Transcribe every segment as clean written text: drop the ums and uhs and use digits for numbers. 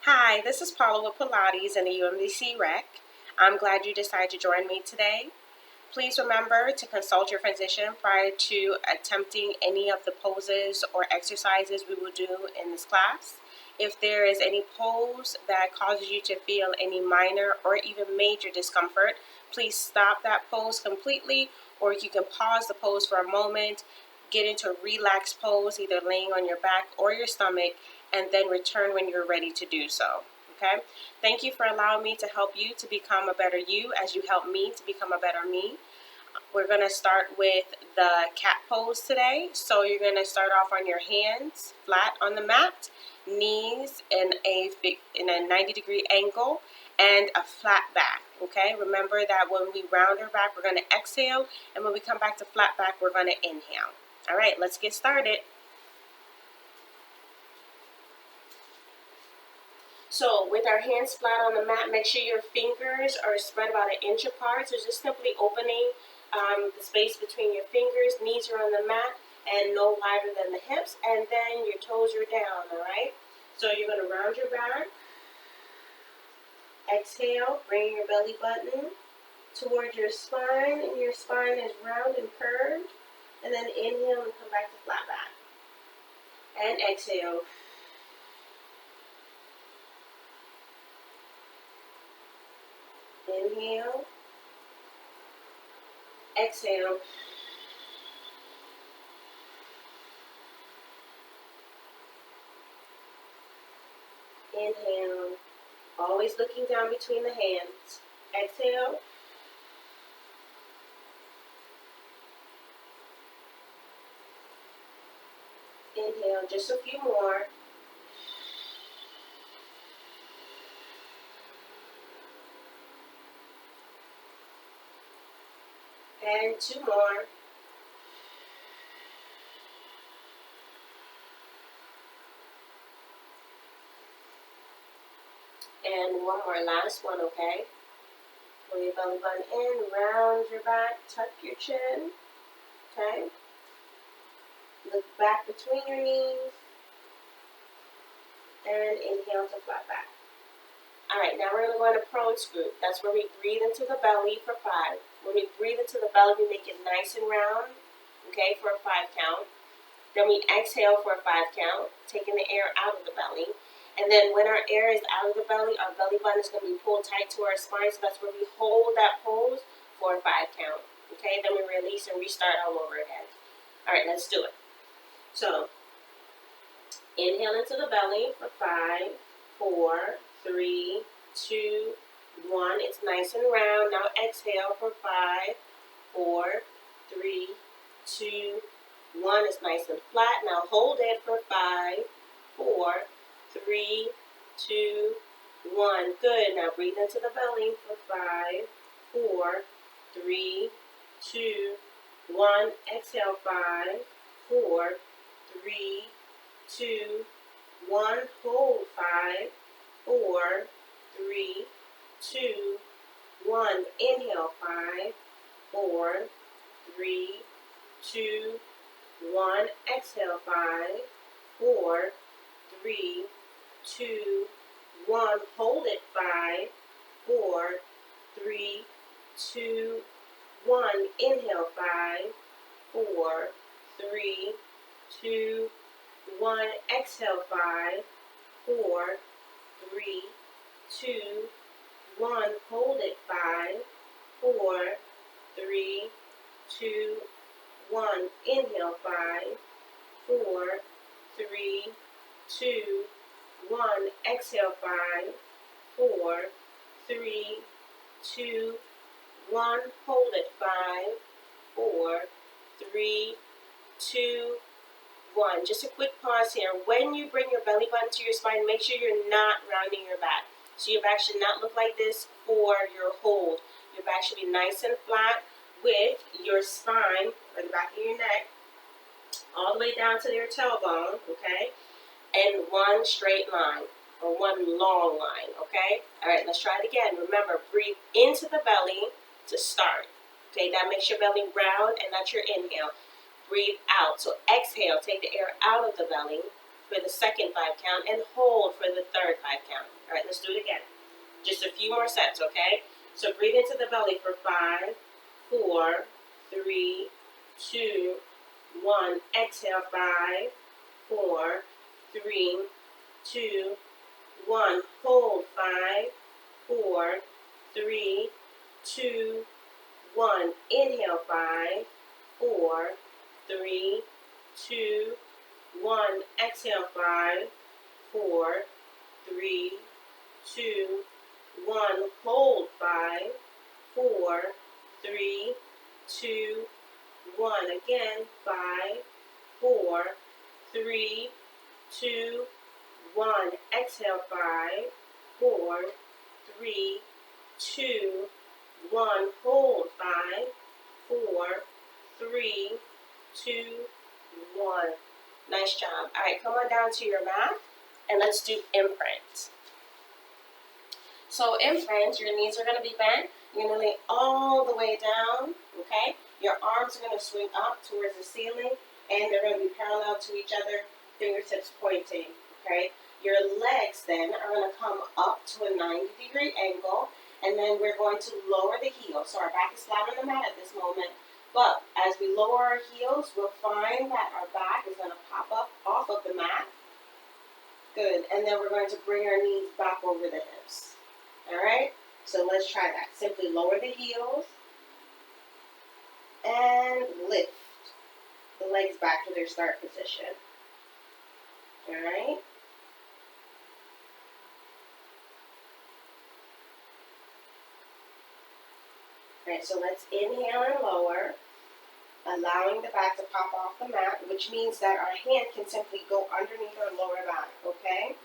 Hi, this is Paula with Pilates and the UMBC Rec. I'm glad you decided to join me today. Please remember to consult your physician prior to attempting any of the poses or exercises we will do in this class. If there is any pose that causes you to feel any minor or even major discomfort, please stop that pose completely, or you can pause the pose for a moment, get into a relaxed pose, either laying on your back or your stomach, and then return when you're ready to do so. Okay? Thank you for allowing me to help you to become a better you as you help me to become a better me. We're going to start with the cat pose today. So you're going to start off on your hands flat on the mat, knees in a 90-degree angle, and a flat back. Okay? Remember that when we round our back, we're going to exhale, and when we come back to flat back, we're going to inhale. All right, let's get started. So with our hands flat on the mat, make sure your fingers are spread about 1 inch apart. So just simply opening the space between your fingers, knees are on the mat and no wider than the hips, and then your toes are down, all right? So you're going to round your back. Exhale, bring your belly button towards your spine, and your spine is round and curved. And then inhale and come back to flat back. And exhale. Inhale. Exhale. Inhale. Always looking down between the hands. Exhale. Inhale, just a few more. And 2 more. And 1 more, last one, okay? Pull your belly button in, round your back, tuck your chin, okay? Look back between your knees, and inhale to flat back. All right, now we're going to go into prone scoop. That's where we breathe into the belly for 5. When we breathe into the belly, we make it nice and round, okay, for a 5 count. Then we exhale for a 5 count, taking the air out of the belly. And then when our air is out of the belly, our belly button is going to be pulled tight to our spine. So that's where we hold that pose for a 5 count. Okay, then we release and restart all over again. All right, let's do it. So inhale into the belly for 5, 4, 3, 2, 1. It's nice and round. Now exhale for 5, 4, 3, 2, 1. It's nice and flat. Now hold it for 5, 4, 3, 2, 1. Good. Now breathe into the belly for 5, 4, 3, 2, 1. Exhale 5, 4, 3, 2, 1. Hold 5, 4, 3, 2, 1. Inhale 5, 4, 3, 2, 1. Exhale 5, 4, 3, 2, 1. Hold it 5, 4, 3, 2, 1. Inhale 5, 4, 3, 2, 1. Exhale 5, 4, 3, 2, 1. Hold it 5, 4, 3, 2, 1. Inhale 5, 4, 3, 2, 1. Exhale 5, 4, 3, 2, 1. Hold it 5, 4, 3, 2, 1. Just a quick pause here. When you bring your belly button to your spine, make sure you're not rounding your back. So your back should not look like this for your hold. Your back should be nice and flat with your spine, or the back of your neck, all the way down to your tailbone, okay? And 1 straight line, or 1 long line, okay? All right, let's try it again. Remember, breathe into the belly to start. Okay, that makes your belly round, and that's your inhale. Breathe out. So exhale, take the air out of the belly for the second 5 count and hold for the third 5 count. All right, let's do it again. Just a few more sets, okay? So breathe into the belly for 5, 4, 3, 2, 1. Exhale, 5, 4, 3, 2, 1. Hold, 5, 4, 3, 2, 1. Inhale, 5, 4, 3, 2, 1. Exhale, 5, 4, 3, 2, 1. Hold, 5, 4, 3, 2, 1. Again, 5, 4, 3, 2, 1. Exhale, 5, 4, 3, 2, 1. Hold, 5, 4, 3, 2, 1. Nice job. All right, come on down to your mat and let's do imprints. So imprints, your knees are going to be bent. You're going to lay all the way down, okay? Your arms are going to swing up towards the ceiling, and they're going to be parallel to each other, fingertips pointing, okay? Your legs then are going to come up to a 90-degree angle, and then we're going to lower the heels. So our back is flat on the mat at this moment, but as we lower our heels, we'll find that our back is going to pop up off of the mat. Good, and then we're going to bring our knees back over the hips. All right, so let's try that. Simply lower the heels and lift the legs back to their start position. All right. All right, so let's inhale and lower, allowing the back to pop off the mat, which means that our hand can simply go underneath our lower back, okay?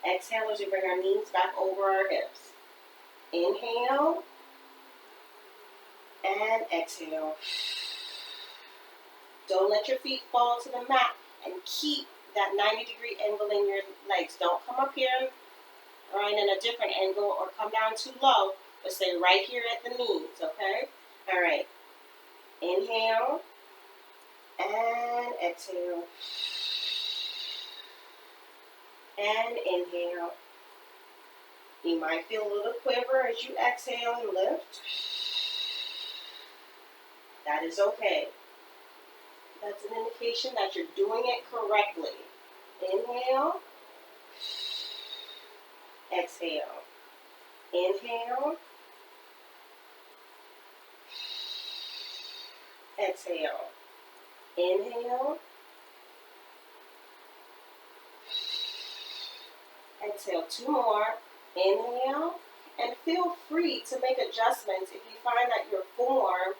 Exhale as we bring our knees back over our hips. Inhale and exhale. Don't let your feet fall to the mat and keep that 90-degree angle in your legs. Don't come up here, right, in a different angle or come down too low, but stay right here at the knees, okay? All right. Inhale and exhale. And inhale. You might feel a little quiver as you exhale and lift. That is okay. That's an indication that you're doing it correctly. Inhale. Exhale. Inhale. Exhale. Inhale. Exhale. 2 more. Inhale. And feel free to make adjustments if you find that your form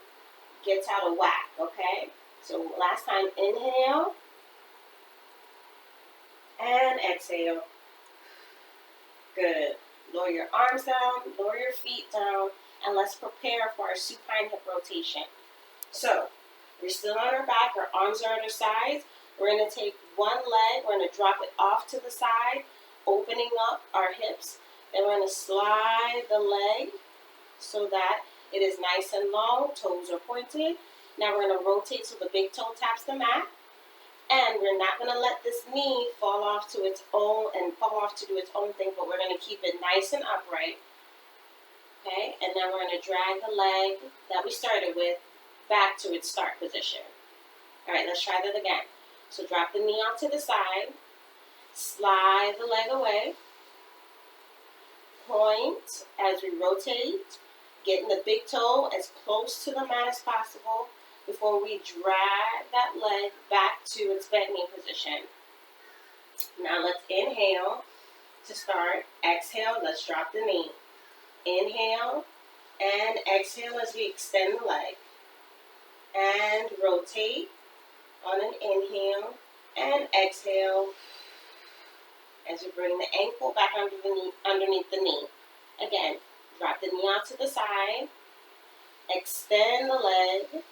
gets out of whack, okay? So last time, inhale. And exhale. Good. Lower your arms down, lower your feet down, and let's prepare for our supine hip rotation. So, we're still on our back, our arms are at our sides. We're going to take one leg, we're going to drop it off to the side, opening up our hips. Then we're going to slide the leg so that it is nice and long, toes are pointed. Now we're going to rotate so the big toe taps the mat. And we're not going to let this knee fall off to its own and fall off to do its own thing, but we're going to keep it nice and upright. Okay, and then we're going to drag the leg that we started with back to its start position. All right, let's try that again. So drop the knee off to the side, slide the leg away, point as we rotate, getting the big toe as close to the mat as possible before we drag that leg back to its bent knee position. Now let's inhale to start. Exhale, let's drop the knee. Inhale and exhale as we extend the leg. And rotate on an inhale and exhale as we bring the ankle back underneath the knee. Again, drop the knee out to the side, extend the leg,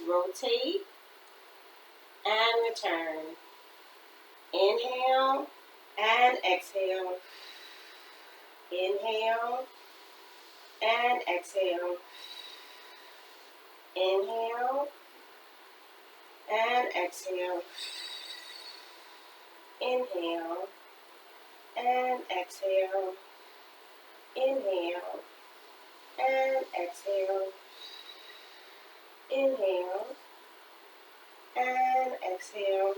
rotate, and return. Inhale and exhale. Inhale and exhale. Inhale and exhale. Inhale and exhale. Inhale and exhale. Inhale and exhale.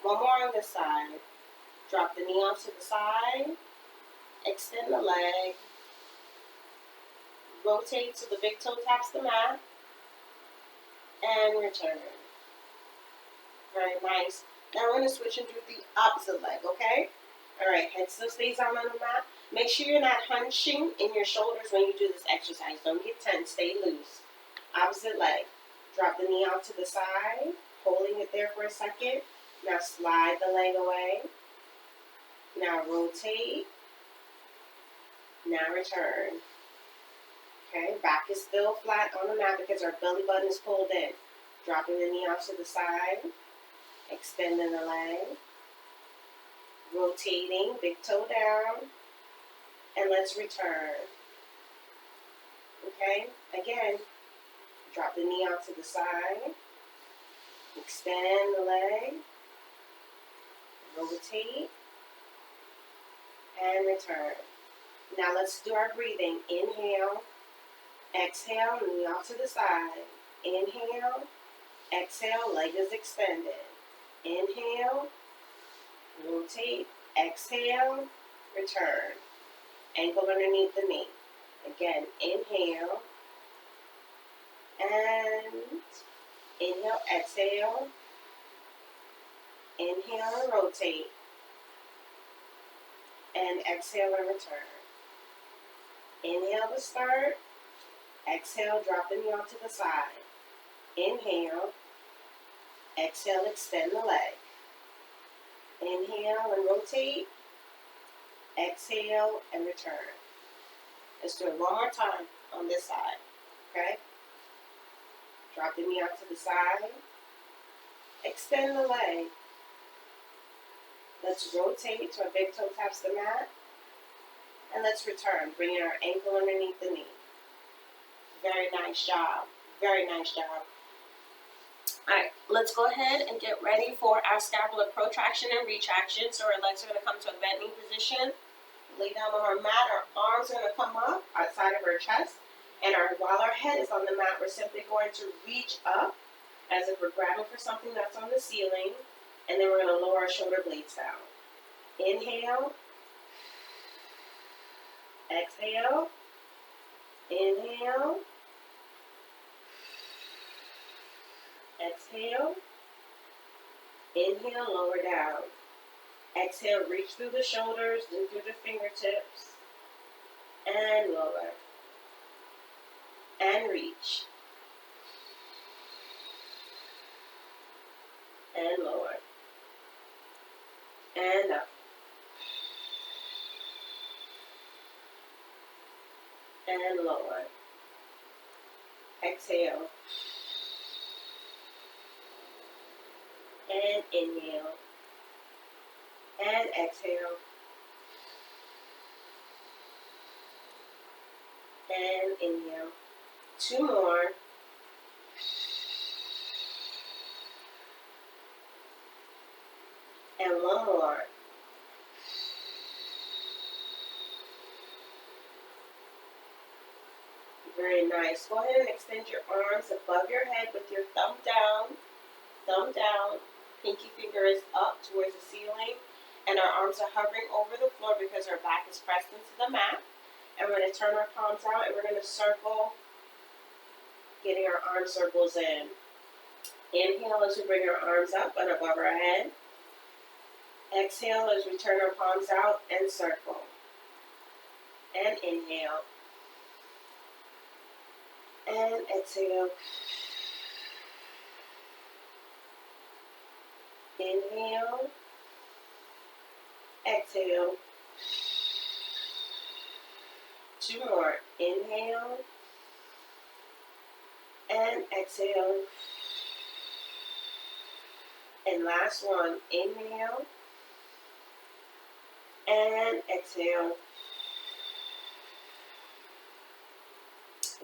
One more on this side. Drop the knee off to the side. Extend the leg. Rotate so the big toe taps the mat. And return. Very nice. Now we're going to switch and do the opposite leg, okay? Alright, head still stays on the mat. Make sure you're not hunching in your shoulders when you do this exercise. Don't get tense, stay loose. Opposite leg. Drop the knee out to the side, holding it there for a second. Now slide the leg away. Now rotate. Now return. Okay, back is still flat on the mat because our belly button is pulled in. Dropping the knee out to the side. Extending the leg. Rotating, big toe down. And let's return. Okay, again, drop the knee out to the side. Extend the leg. Rotate. And return. Now let's do our breathing. Inhale. Exhale, knee off to the side. Inhale. Exhale, leg is extended. Inhale. Rotate. Exhale. Return. Ankle underneath the knee. Again, inhale. And inhale, exhale. Inhale and rotate. And exhale and return. Inhale to start. Exhale, drop the knee onto the side. Inhale. Exhale, extend the leg. Inhale and rotate. Exhale and return. Let's do it one more time on this side. Okay? Drop the knee out to the side. Extend the leg. Let's rotate so our big toe taps the mat. And let's return, bringing our ankle underneath the knee. Very nice job. Very nice job. Alright, let's go ahead and get ready for our scapular protraction and retraction. So our legs are going to come to a bent knee position. Lay down on our mat. Our arms are going to come up outside of our chest. And while our head is on the mat, we're simply going to reach up as if we're grabbing for something that's on the ceiling. And then we're going to lower our shoulder blades down. Inhale. Exhale. Inhale. Exhale. Inhale, lower down. Exhale, reach through the shoulders, then through the fingertips. And lower. And reach. And lower. And up. And lower. Exhale. And inhale. And exhale. And inhale. Two more. And one more. Very nice. Go ahead and extend your arms above your head with your thumb down. Thumb down. Pinky finger is up towards the ceiling. And our arms are hovering over the floor because our back is pressed into the mat. And we're going to turn our palms out and we're going to circle, getting our arm circles in. Inhale as we bring our arms up and above our head. Exhale as we turn our palms out and circle. And inhale. And exhale. Inhale. Exhale. Two more. Inhale. And exhale. And last one. Inhale. And exhale.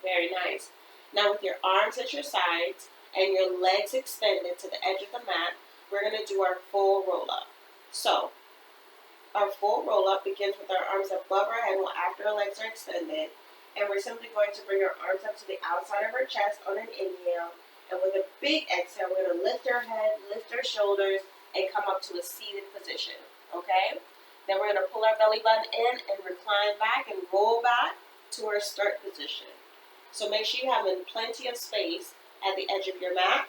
Very nice. Now with your arms at your sides, and your legs extended to the edge of the mat, we're going to do our full roll-up. So, our full roll-up begins with our arms above our head while after our legs are extended, and we're simply going to bring our arms up to the outside of our chest on an inhale, and with a big exhale, we're going to lift our head, lift our shoulders, and come up to a seated position, okay? Then we're going to pull our belly button in and recline back and roll back to our start position. So make sure you have plenty of space at the edge of your mat.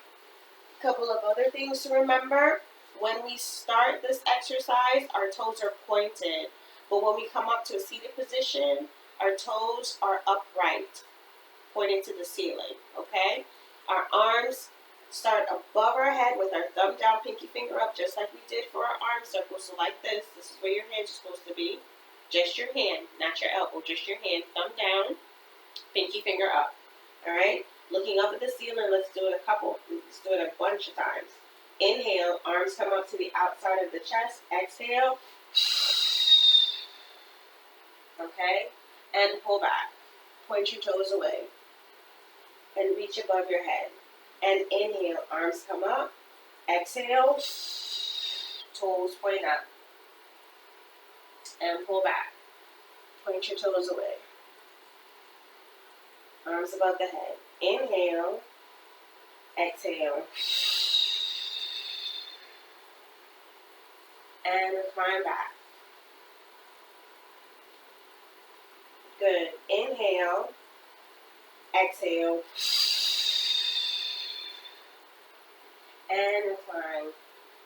A couple of other things to remember. When we start this exercise, our toes are pointed. But when we come up to a seated position, our toes are upright, pointing to the ceiling, okay? Our arms start above our head with our thumb down, pinky finger up, just like we did for our arm circle. So like this is where your hands are supposed to be. Just your hand, not your elbow, just your hand. Thumb down, pinky finger up, all right? Looking up at the ceiling, let's do it a bunch of times. Inhale, arms come up to the outside of the chest. Exhale, okay? And pull back. Point your toes away and reach above your head. And inhale, arms come up. Exhale, toes point up. And pull back. Point your toes away. Arms above the head. Inhale, exhale. And recline back. Good. Inhale, exhale. And recline.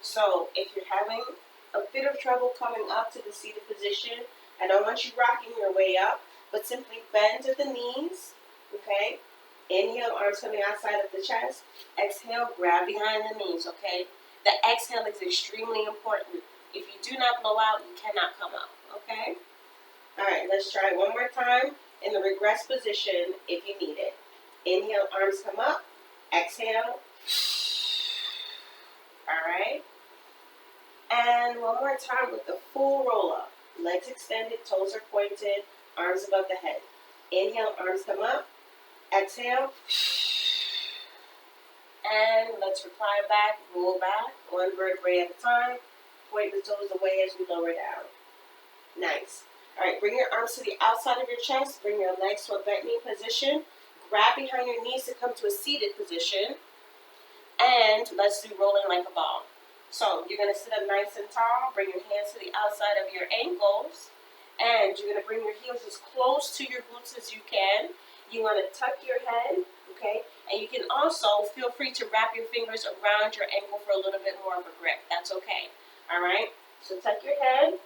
So if you're having a bit of trouble coming up to the seated position, I don't want you rocking your way up, but simply bend at the knees, okay? Inhale, arms coming outside of the chest. Exhale, grab behind the knees, okay? The exhale is extremely important. If you do not blow out, you cannot come up, okay? All right, let's try one more time in the regress position if you need it. Inhale, arms come up. Exhale. All right. And one more time with the full roll up. Legs extended, toes are pointed, arms above the head. Inhale, arms come up. Exhale. And let's recline back, roll back, one vertebrae at a time. Point the toes away as we lower down. Nice. All right, bring your arms to the outside of your chest. Bring your legs to a bent knee position. Grab behind your knees to come to a seated position. And let's do rolling like a ball. So you're going to sit up nice and tall. Bring your hands to the outside of your ankles. And you're going to bring your heels as close to your glutes as you can. You want to tuck your head, okay? And you can also feel free to wrap your fingers around your ankle for a little bit more of a grip. That's okay. All right? So tuck your head.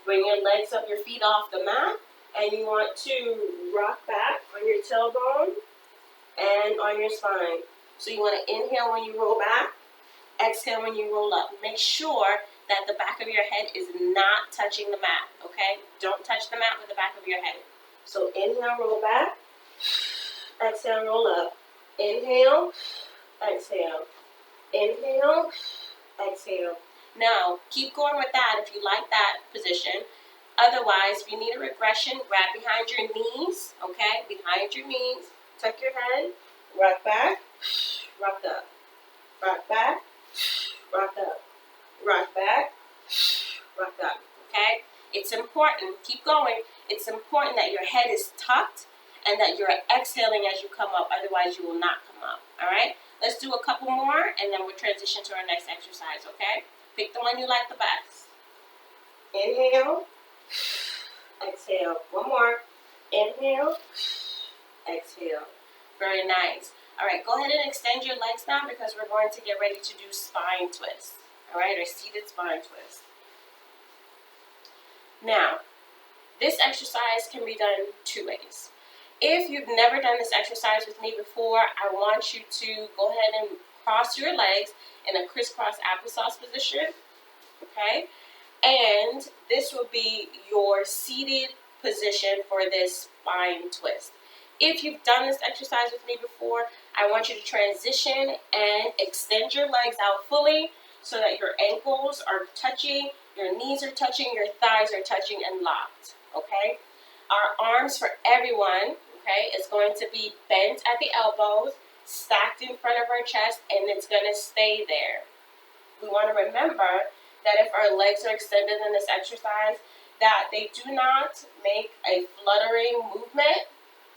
Bring your legs up, your feet off the mat. And you want to rock back on your tailbone and on your spine. So you want to inhale when you roll back, exhale when you roll up. Make sure that the back of your head is not touching the mat, okay? Don't touch the mat with the back of your head. So inhale, roll back, exhale, roll up. Inhale, exhale. Inhale, exhale. Now, keep going with that if you like that position. Otherwise, if you need a regression, grab behind your knees, okay? Behind your knees, tuck your head, rock back, rock up, rock back, rock up, rock back, rock up, okay? It's important, keep going, it's important that your head is tucked and that you're exhaling as you come up, otherwise you will not come up, all right? Let's do a couple more and then we'll transition to our next exercise, okay? Pick the one you like the best. Inhale, exhale. One more. Inhale, exhale. Very nice. All right, go ahead and extend your legs now because we're going to get ready to do spine twist. All right, or seated spine twist. Now, this exercise can be done two ways. If you've never done this exercise with me before, I want you to go ahead and cross your legs in a crisscross applesauce position, okay? And this will be your seated position for this spine twist. If you've done this exercise with me before, I want you to transition and extend your legs out fully so that your ankles are touching, your knees are touching, your thighs are touching and locked, okay? Our arms for everyone, okay, is going to be bent at the elbows, stacked in front of our chest, and it's going to stay there. We want to remember that if our legs are extended in this exercise, that they do not make a fluttering movement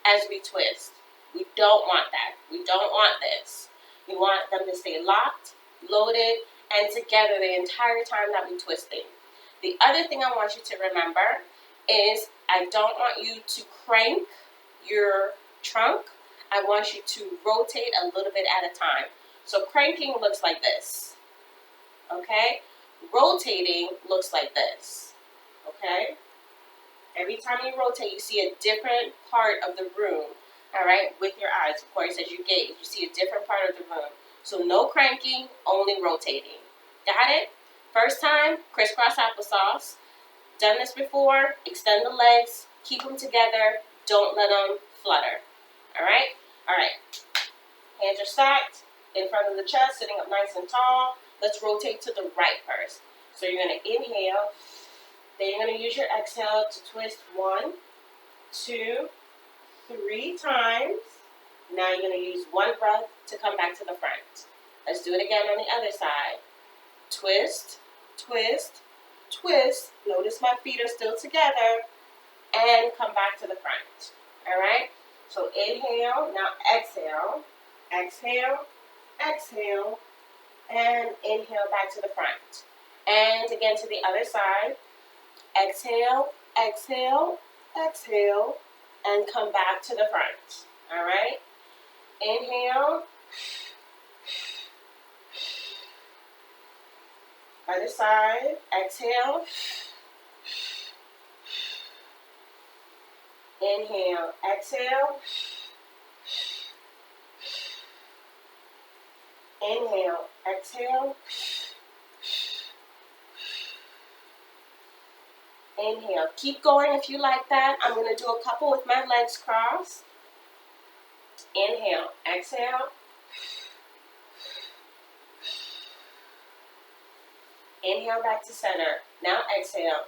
as we twist. We don't want that. We don't want this. We want them to stay locked, loaded, and together the entire time that we're twisting. The other thing I want you to remember is I don't want you to crank your trunk. I want you to rotate a little bit at a time. So cranking looks like this, okay? Rotating looks like this, okay? Every time you rotate, you see a different part of the room, all right? With your eyes, of course, as you gaze, you see a different part of the room. So no cranking, only rotating. Got it? First time, crisscross applesauce. Done this before, extend the legs, keep them together, don't let them flutter. All right? All right. Hands are stacked in front of the chest, sitting up nice and tall. Let's rotate to the right first. So you're going to inhale. Then you're going to use your exhale to twist 1, 2, 3 times. Now you're going to use one breath to come back to the front. Let's do it again on the other side. Twist, twist, twist. Notice my feet are still together. And come back to the front. All right? So inhale, now exhale. Exhale, exhale, and inhale back to the front. And again to the other side. Exhale, exhale, exhale, and come back to the front. All right? Inhale. Other side. Exhale. Inhale, exhale. Inhale, exhale. Inhale. Keep going if you like that. I'm going to do a couple with my legs crossed. Inhale, exhale. Inhale back to center. Now exhale.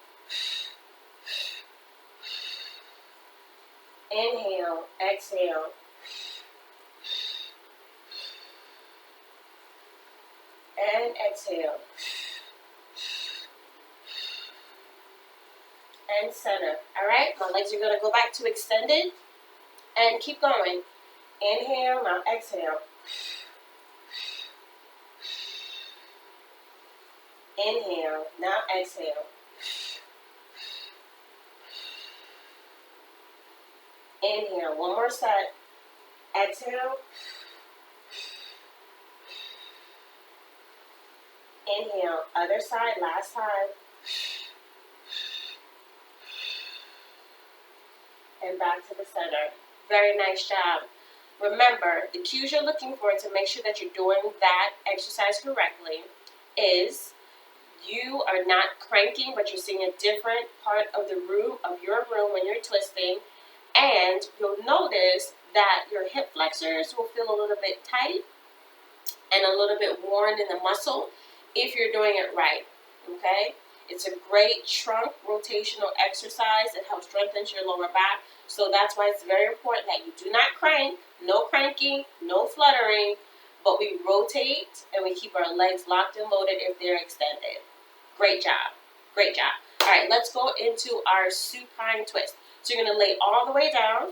Inhale, exhale. And exhale. And center. All right, my legs are going to go back to extended. And keep going. Inhale, now exhale. Inhale, now exhale. Inhale, one more set. Exhale. Inhale, other side, last time. And back to the center. Very nice job. Remember, the cues you're looking for to make sure that you're doing that exercise correctly is you are not cranking, but you're seeing a different part of the room, of your room when you're twisting. And you'll notice that your hip flexors will feel a little bit tight and a little bit worn in the muscle if you're doing it right, okay? It's a great trunk rotational exercise. It helps strengthen your lower back. So that's why it's very important that you do not crank, no cranking, no fluttering, but we rotate and we keep our legs locked and loaded if they're extended. Great job. Great job. All right, let's go into our supine twist. So you're going to lay all the way down.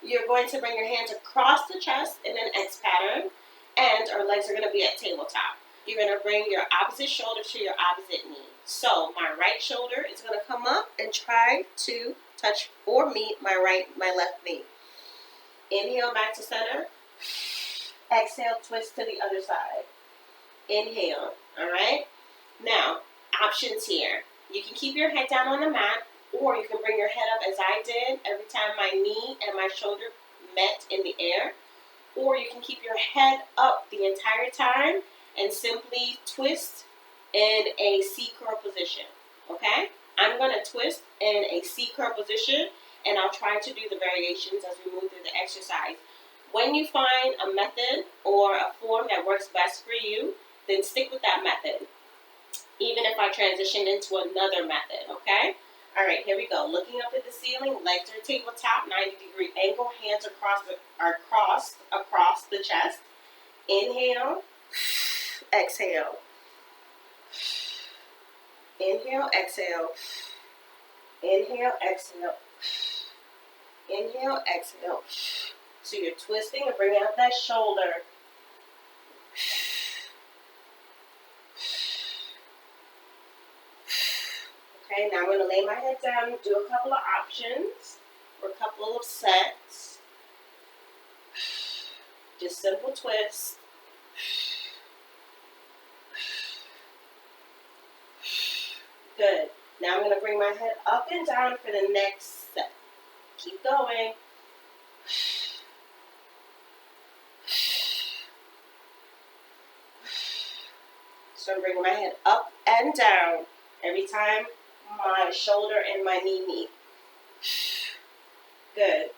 You're going to bring your hands across the chest in an X pattern, and our legs are going to be at tabletop. You're going to bring your opposite shoulder to your opposite knee. So my right shoulder is going to come up and try to touch or meet my left knee. Inhale back to center. Exhale, twist to the other side. Inhale, all right? Now, options here. You can keep your head down on the mat, or you can bring your head up as I did every time my knee and my shoulder met in the air. Or you can keep your head up the entire time and simply twist in a C curl position, okay? I'm going to twist in a C curl position, and I'll try to do the variations as we move through the exercise. When you find a method or a form that works best for you, then stick with that method, even if I transition into another method, okay? All right, here we go. Looking up at the ceiling, legs are tabletop, 90-degree angle, hands are crossed across the chest. Inhale, exhale. Inhale, exhale. Inhale, exhale. Inhale, exhale. So you're twisting and bringing out that shoulder. Okay, now I'm going to lay my head down and do a couple of options or a couple of sets. Just simple twists. Good. Now I'm going to bring my head up and down for the next set. Keep going. So I'm bringing my head up and down every time my shoulder and my knee meet. Good.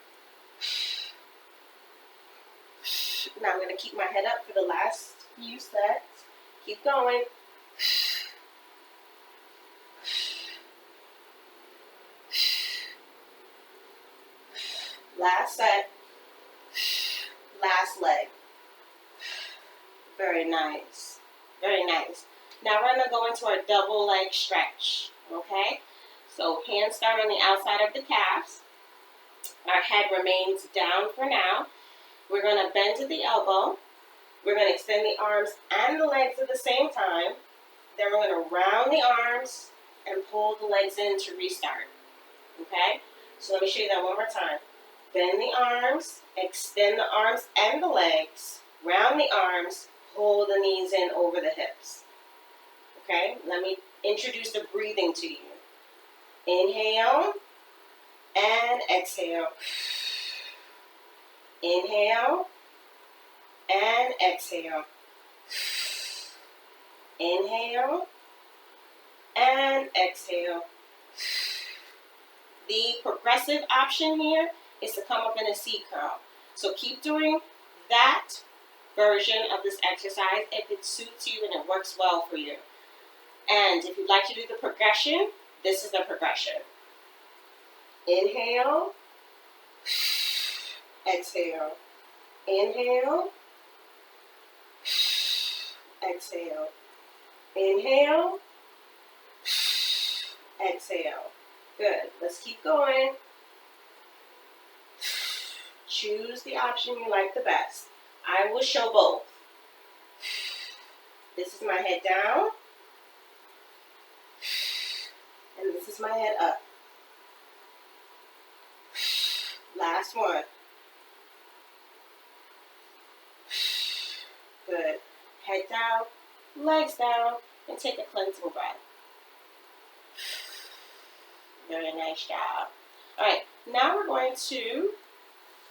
Now I'm going to keep my head up for the last few sets. Keep going. Last set. Last leg. Very nice. Very nice. Now we're going to go into our double leg stretch. Okay? So hands start on the outside of the calves. Our head remains down for now. We're going to bend to the elbow. We're going to extend the arms and the legs at the same time. Then we're going to round the arms and pull the legs in to restart. Okay? So let me show you that one more time. Bend the arms, extend the arms and the legs, round the arms, pull the knees in over the hips. Okay? Let me introduce the breathing to you. Inhale and exhale. Inhale and exhale. Inhale and exhale. The progressive option here is to come up in a C curl. So keep doing that version of this exercise if it suits you and it works well for you. And if you'd like to do the progression, this is the progression. Inhale, exhale. Inhale, exhale. Inhale, exhale. Good. Let's keep going. Choose the option you like the best. I will show both. This is my head down. And this is my head up. Last one. Good. Head down, legs down, and take a cleansing breath. Very nice job. All right, now we're going to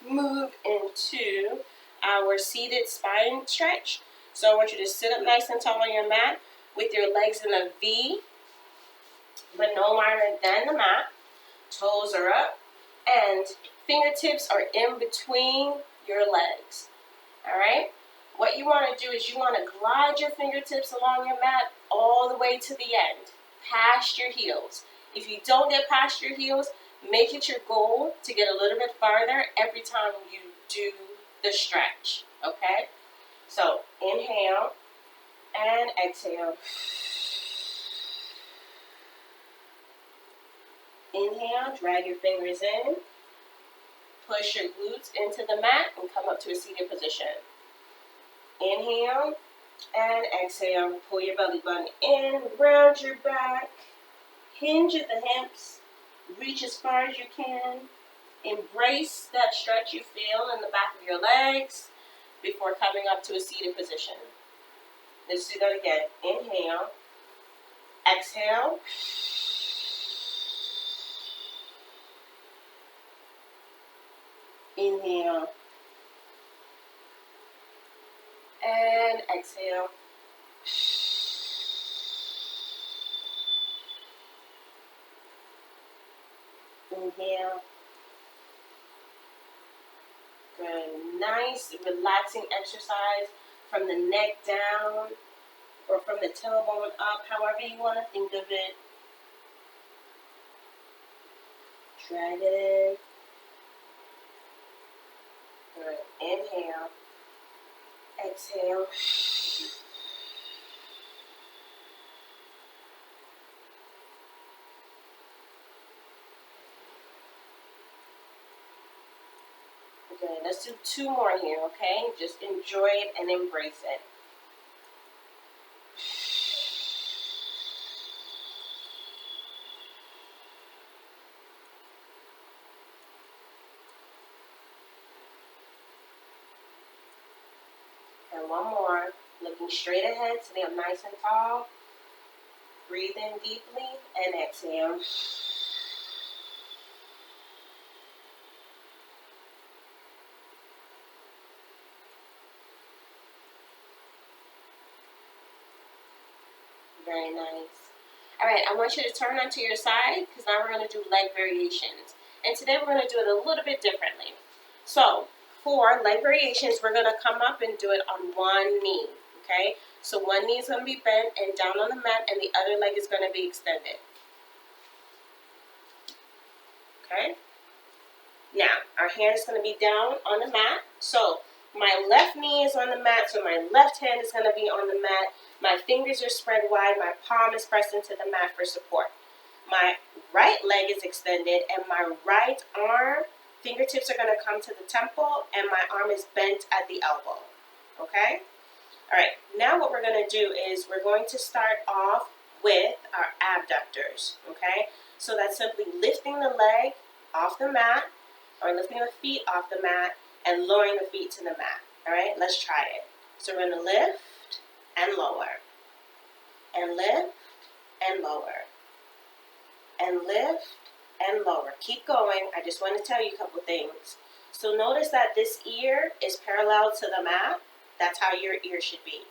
move into our seated spine stretch. So I want you to sit up nice and tall on your mat with your legs in a V, but no wider than the mat. Toes are up, and fingertips are in between your legs. All right? What you want to do is you want to glide your fingertips along your mat all the way to the end, past your heels. If you don't get past your heels, make it your goal to get a little bit farther every time you do the stretch, okay? So inhale and exhale. Inhale, drag your fingers in, push your glutes into the mat and come up to a seated position. Inhale and exhale. Pull your belly button in, round your back, hinge at the hips, reach as far as you can. Embrace that stretch you feel in the back of your legs before coming up to a seated position. Let's do that again. Inhale, exhale. Inhale and exhale. Inhale. Good. Nice, relaxing exercise from the neck down or from the tailbone up, however you want to think of it. Drag it in. Good. Inhale. Exhale. Good. Let's do 2 more here, okay? Just enjoy it and embrace it. And 1 more. Looking straight ahead, sitting up nice and tall. Breathe in deeply and exhale. Very nice. All right, I want you to turn onto your side because now we're going to do leg variations. And today we're going to do it a little bit differently. So for leg variations, we're going to come up and do it on one knee, okay? So one knee is going to be bent and down on the mat, and the other leg is going to be extended. Okay? Now, our hand is going to be down on the mat. So my left knee is on the mat, so my left hand is going to be on the mat. My fingers are spread wide. My palm is pressed into the mat for support. My right leg is extended, and my right arm, fingertips are going to come to the temple, and my arm is bent at the elbow. Okay? All right. Now what we're going to do is we're going to start off with our abductors. Okay? So that's simply lifting the leg off the mat, or lifting the feet off the mat, and lowering the feet to the mat. All right? Let's try it. So we're going to lift and lower, and lift and lower, and lift and lower. Keep going. I just want to tell you a couple things. So notice that this ear is parallel to the mat. That's how your ear should be.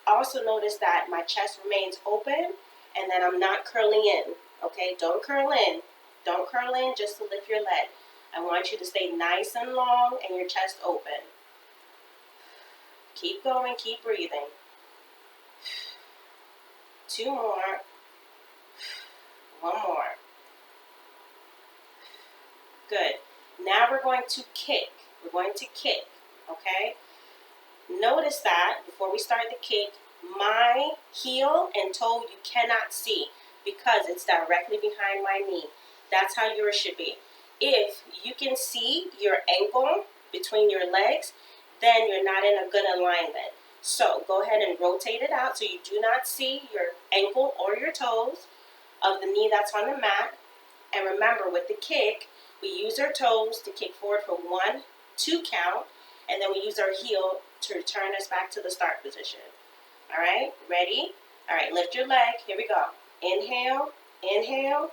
Also notice that my chest remains open and that I'm not curling in. Okay, don't curl in. Don't curl in just to lift your leg. I want you to stay nice and long and your chest open. Keep going, keep breathing. 2 more. 1 more. Good. Now we're going to kick. We're going to kick, okay? Notice that before we start the kick, my heel and toe you cannot see because it's directly behind my knee. That's how yours should be. If you can see your ankle between your legs, then you're not in a good alignment. So go ahead and rotate it out so you do not see your ankle or your toes of the knee that's on the mat. And remember, with the kick, we use our toes to kick forward for 1, 2 count, and then we use our heel to return us back to the start position. All right, ready? All right, lift your leg. Here we go. Inhale, inhale,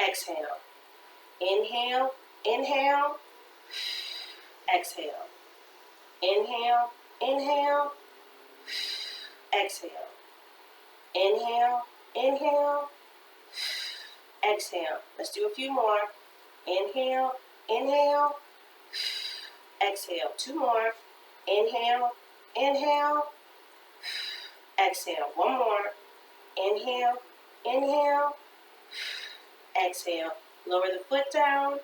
exhale. Inhale, inhale, exhale. Inhale, inhale, exhale. Inhale, inhale, exhale. Let's do a few more. Inhale, inhale, exhale. 2 more. Inhale, inhale, exhale. 1 more. Inhale, inhale, exhale. Lower the foot down,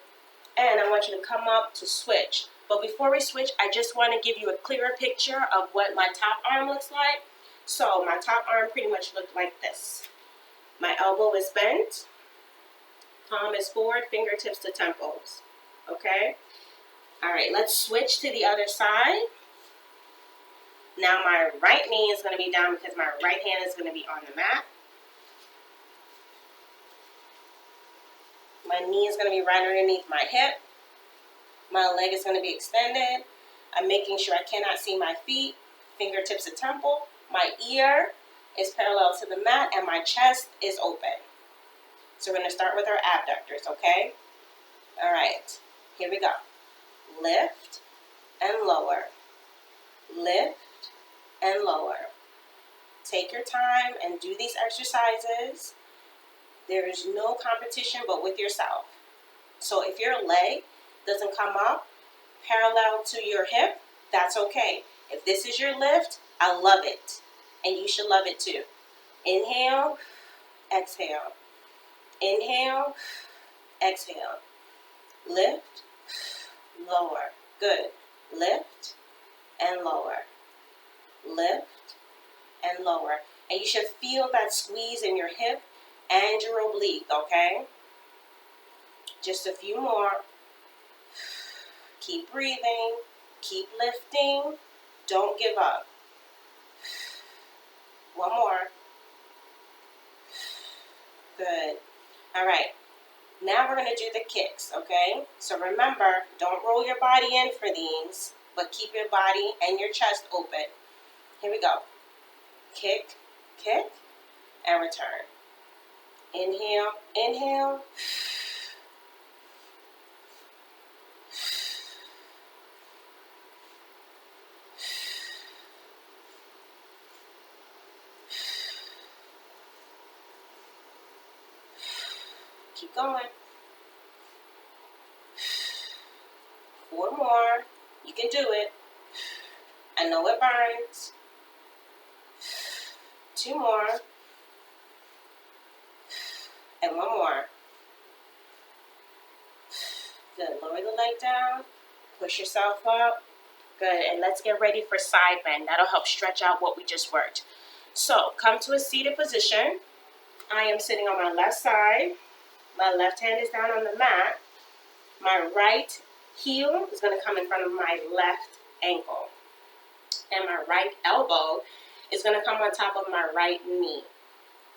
and I want you to come up to switch. But before we switch, I just want to give you a clearer picture of what my top arm looks like. So my top arm pretty much looked like this. My elbow is bent, palm is forward, fingertips to temples. Okay? All right, let's switch to the other side. Now my right knee is going to be down because my right hand is going to be on the mat. My knee is going to be right underneath my hip. My leg is going to be extended. I'm making sure I cannot see my feet, fingertips to temple. My ear is parallel to the mat, and my chest is open. So we're going to start with our abductors, okay? All right, here we go. Lift and lower. Lift and lower. Take your time and do these exercises. There is no competition but with yourself. So if your leg doesn't come up parallel to your hip, that's okay. If this is your lift, I love it. And you should love it too. Inhale, exhale. Inhale, exhale. Lift, lower. Good. Lift and lower. Lift and lower. And you should feel that squeeze in your hip and your oblique, okay? Just a few more. Keep breathing. Keep lifting. Don't give up. One more. Good. All right. Now we're going to do the kicks, okay? So remember, don't roll your body in for these, but keep your body and your chest open. Here we go. Kick, kick, and return. Inhale, inhale. Keep going. 4 more. You can do it. I know it burns. 2 more. And 1 more. Good. Lower the leg down. Push yourself up. Good. And let's get ready for side bend. That'll help stretch out what we just worked. So come to a seated position. I am sitting on my left side. My left hand is down on the mat. My right heel is going to come in front of my left ankle. And my right elbow is going to come on top of my right knee.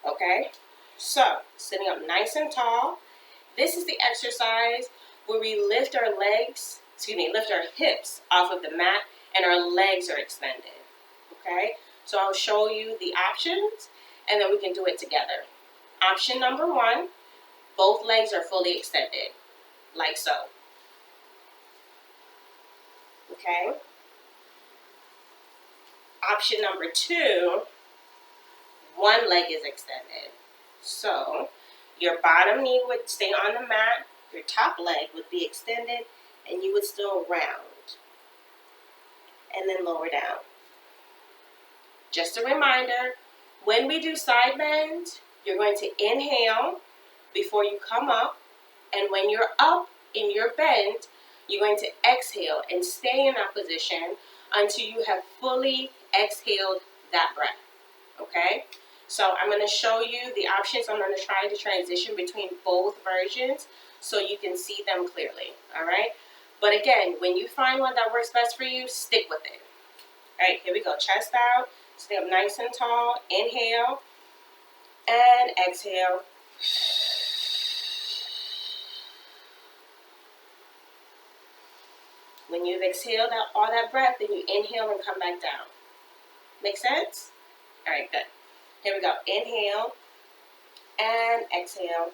Okay? So, sitting up nice and tall. This is the exercise where we lift our hips off of the mat and our legs are extended. Okay? So I'll show you the options and then we can do it together. Option number 1, both legs are fully extended, like so. Okay? Option number 2, one leg is extended. So your bottom knee would stay on the mat, your top leg would be extended, and you would still round. And then lower down. Just a reminder, when we do side bend, you're going to inhale before you come up, and when you're up in your bend, you're going to exhale and stay in that position until you have fully exhaled that breath, okay? So I'm going to show you the options. I'm going to try to transition between both versions so you can see them clearly, all right? But again, when you find one that works best for you, stick with it. All right, here we go. Chest out, stay up nice and tall. Inhale and exhale. When you've exhaled out all that breath, then you inhale and come back down. Make sense? All right, good. Here we go. Inhale and exhale.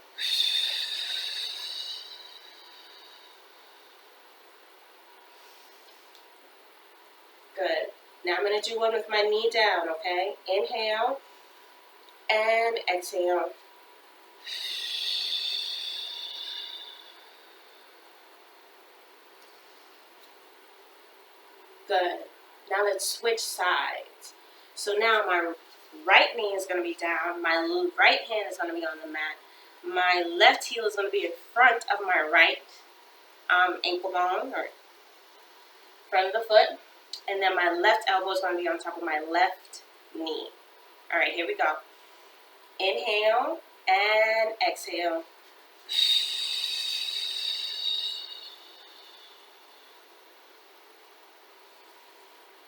Good. Now I'm going to do one with my knee down, okay? Inhale and exhale. Good. Now let's switch sides. So now my right knee is going to be down. My right hand is going to be on the mat. My left heel is going to be in front of my right ankle bone or front of the foot. And then my left elbow is going to be on top of my left knee. All right, here we go. Inhale and exhale.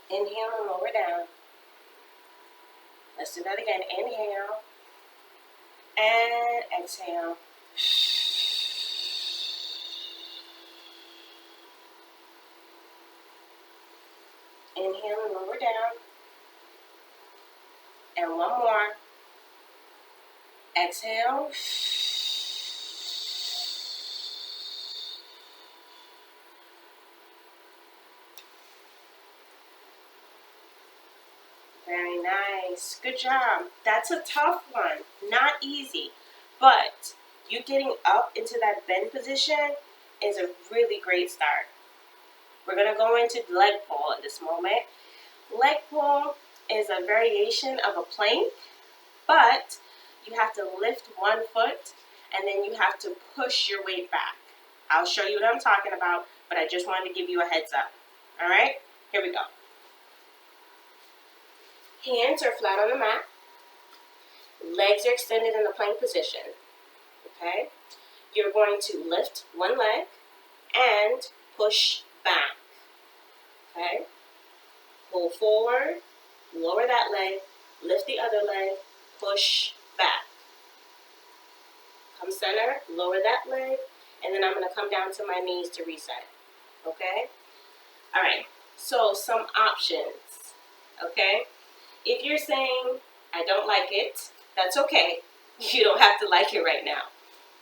Inhale and lower down. Let's do that again. Inhale and exhale. Inhale and lower down. And one more. Exhale. Very nice. Good job. That's a tough one. Not easy. But you getting up into that bend position is a really great start. We're going to go into leg pull at this moment. Leg pull is a variation of a plank, but you have to lift one foot and then you have to push your weight back. I'll show you what I'm talking about, but I just wanted to give you a heads up. All right, here we go. Hands are flat on the mat. Legs are extended in the plank position. Okay, you're going to lift one leg and push back. Okay, pull forward, lower that leg, lift the other leg, push back. Come center, lower that leg, and then I'm going to come down to my knees to reset. Okay? All right, so some options. Okay? If you're saying, I don't like it, that's okay. You don't have to like it right now.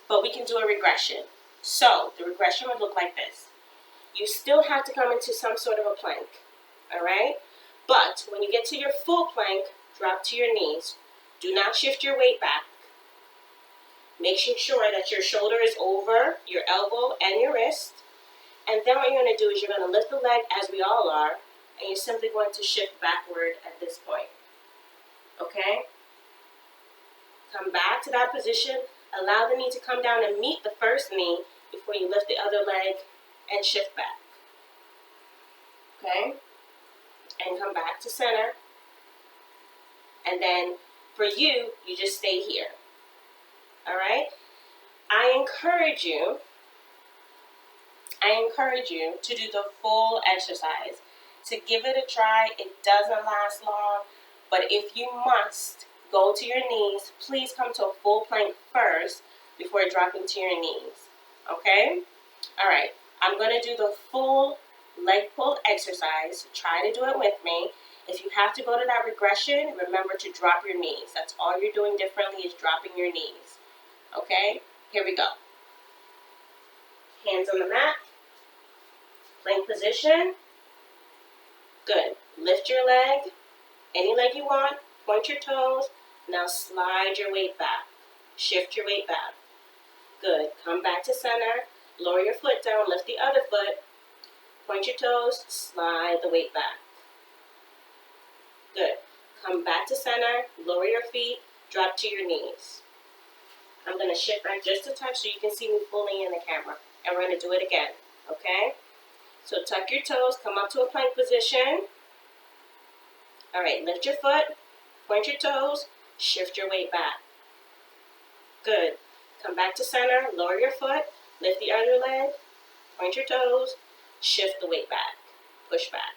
But we can do a regression. So the regression would look like this. You still have to come into some sort of a plank. All right? But when you get to your full plank, drop to your knees. Do not shift your weight back. Make sure that your shoulder is over your elbow and your wrist. And then what you're going to do is you're going to lift the leg as we all are, and you're simply going to shift backward at this point. Okay? Come back to that position. Allow the knee to come down and meet the first knee before you lift the other leg and shift back. Okay? And come back to center. And then for you, you just stay here. All right? I encourage you to do the full exercise, to give it a try. It doesn't last long, but if you must go to your knees, please come to a full plank first before dropping to your knees. Okay? All right. I'm going to do the full leg pull exercise. Try to do it with me. If you have to go to that regression, remember to drop your knees. That's all you're doing differently is dropping your knees. Okay? Here we go. Hands on the mat. Plank position. Good. Lift your leg. Any leg you want. Point your toes. Now slide your weight back. Shift your weight back. Good. Come back to center. Lower your foot down. Lift the other foot. Point your toes. Slide the weight back. Good. Come back to center. Lower your feet. Drop to your knees. I'm going to shift back just a touch so you can see me fully in the camera. And we're going to do it again. Okay? So tuck your toes. Come up to a plank position. All right. Lift your foot. Point your toes. Shift your weight back. Good. Come back to center. Lower your foot. Lift the other leg. Point your toes. Shift the weight back. Push back.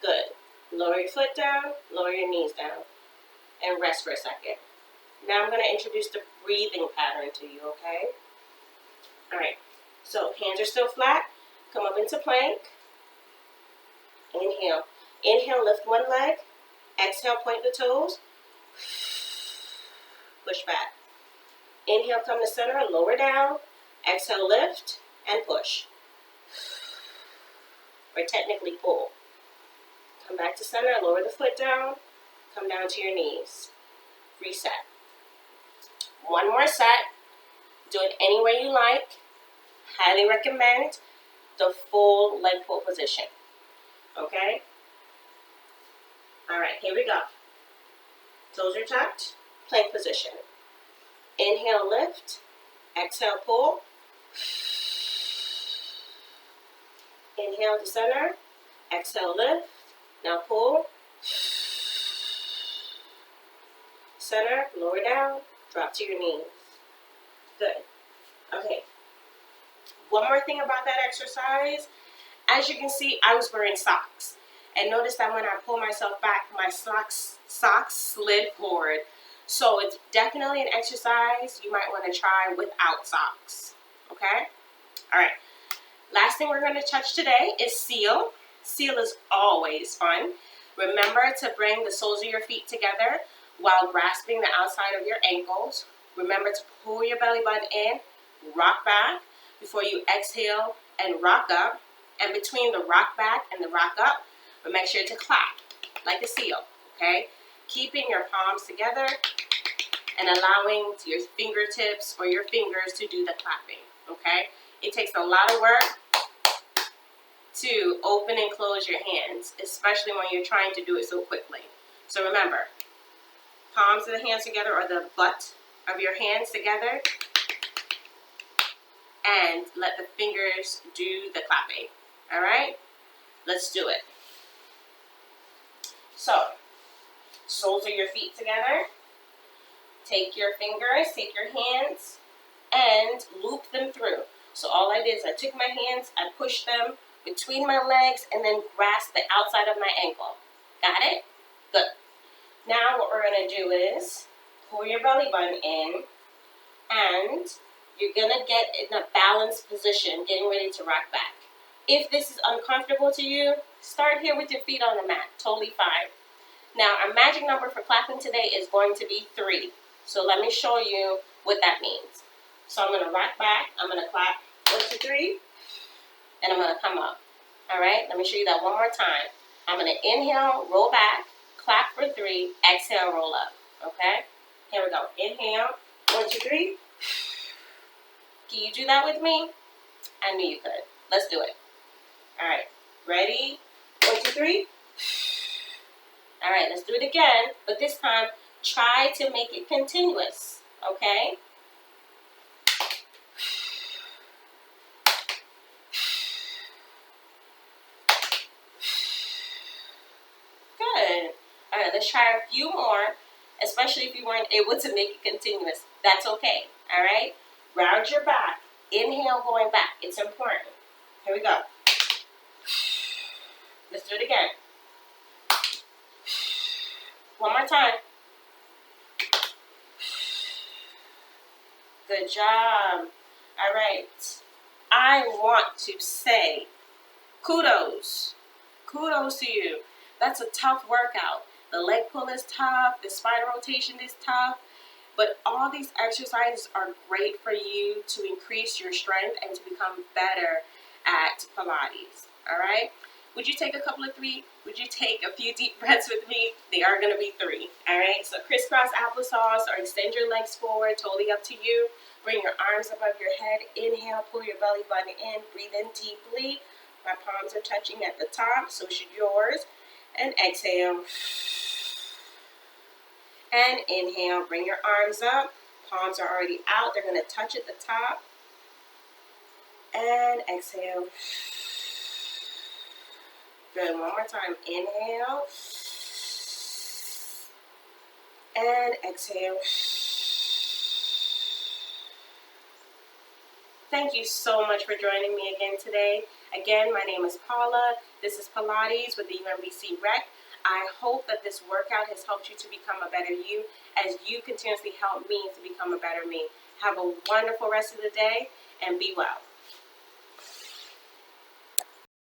Good. Lower your foot down. Lower your knees down. And rest for a second. Now I'm going to introduce the breathing pattern to you, okay? All right. So hands are still flat. Come up into plank. Inhale. Inhale, lift one leg. Exhale, point the toes. Push back. Inhale, come to center, lower down. Exhale, lift, and push. Or technically pull. Come back to center, lower the foot down. Come down to your knees. Reset. One more set. Do it any way you like. Highly recommend the full leg pull position. Okay? All right, here we go. Toes are tucked. Plank position. Inhale, lift. Exhale, pull. Inhale to center. Exhale, lift. Now pull. Center, lower down. Drop to your knees. Good. Okay. One more thing about that exercise. As you can see, I was wearing socks. And notice that when I pull myself back, my socks slid forward. So it's definitely an exercise you might want to try without socks. Okay? All right. Last thing we're going to touch today is seal. Seal is always fun. Remember to bring the soles of your feet together while grasping the outside of your ankles. Remember to pull your belly button in, rock back before you exhale and rock up. And between the rock back and the rock up, but make sure to clap like a seal, okay? Keeping your palms together and allowing your fingertips or your fingers to do the clapping, okay? It takes a lot of work to open and close your hands, especially when you're trying to do it so quickly. So remember, palms of the hands together or the butt of your hands together and let the fingers do the clapping. All right? Let's do it. So, soles of your feet together. Take your fingers, take your hands, and loop them through. So all I did is I took my hands, I pushed them between my legs, and then grasped the outside of my ankle. Got it? Good. Now what we're going to do is pull your belly button in, and you're going to get in a balanced position, getting ready to rock back. If this is uncomfortable to you, start here with your feet on the mat. Totally fine. Now, our magic number for clapping today is going to be 3. So let me show you what that means. So I'm going to rock back. I'm going to clap 1, 2, 3, and I'm going to come up. All right? Let me show you that one more time. I'm going to inhale, roll back, clap for 3, exhale, roll up. Okay? Here we go. Inhale, 1, 2, 3. Can you do that with me? I knew you could. Let's do it. All right. Ready? 1, 2, 3. All right, let's do it again, but this time, try to make it continuous, okay? Good. All right, let's try a few more, especially if you weren't able to make it continuous. That's okay, all right? Round your back. Inhale, going back. It's important. Here we go. Let's do it again. One more time. Good job. All right. I want to say kudos. Kudos to you. That's a tough workout. The leg pull is tough. The spine rotation is tough. But all these exercises are great for you to increase your strength and to become better at Pilates. All right? Would you take a couple of 3? Would you take a few deep breaths with me? They are going to be 3. All right? So crisscross applesauce or extend your legs forward. Totally up to you. Bring your arms above your head. Inhale, pull your belly button in. Breathe in deeply. My palms are touching at the top, so should yours. And exhale. And inhale. Bring your arms up. Palms are already out. They're going to touch at the top. And exhale. Good. One more time. Inhale. And exhale. Thank you so much for joining me again today. Again, my name is Paula. This is Pilates with the UMBC Rec. I hope that this workout has helped you to become a better you as you continuously help me to become a better me. Have a wonderful rest of the day and be well.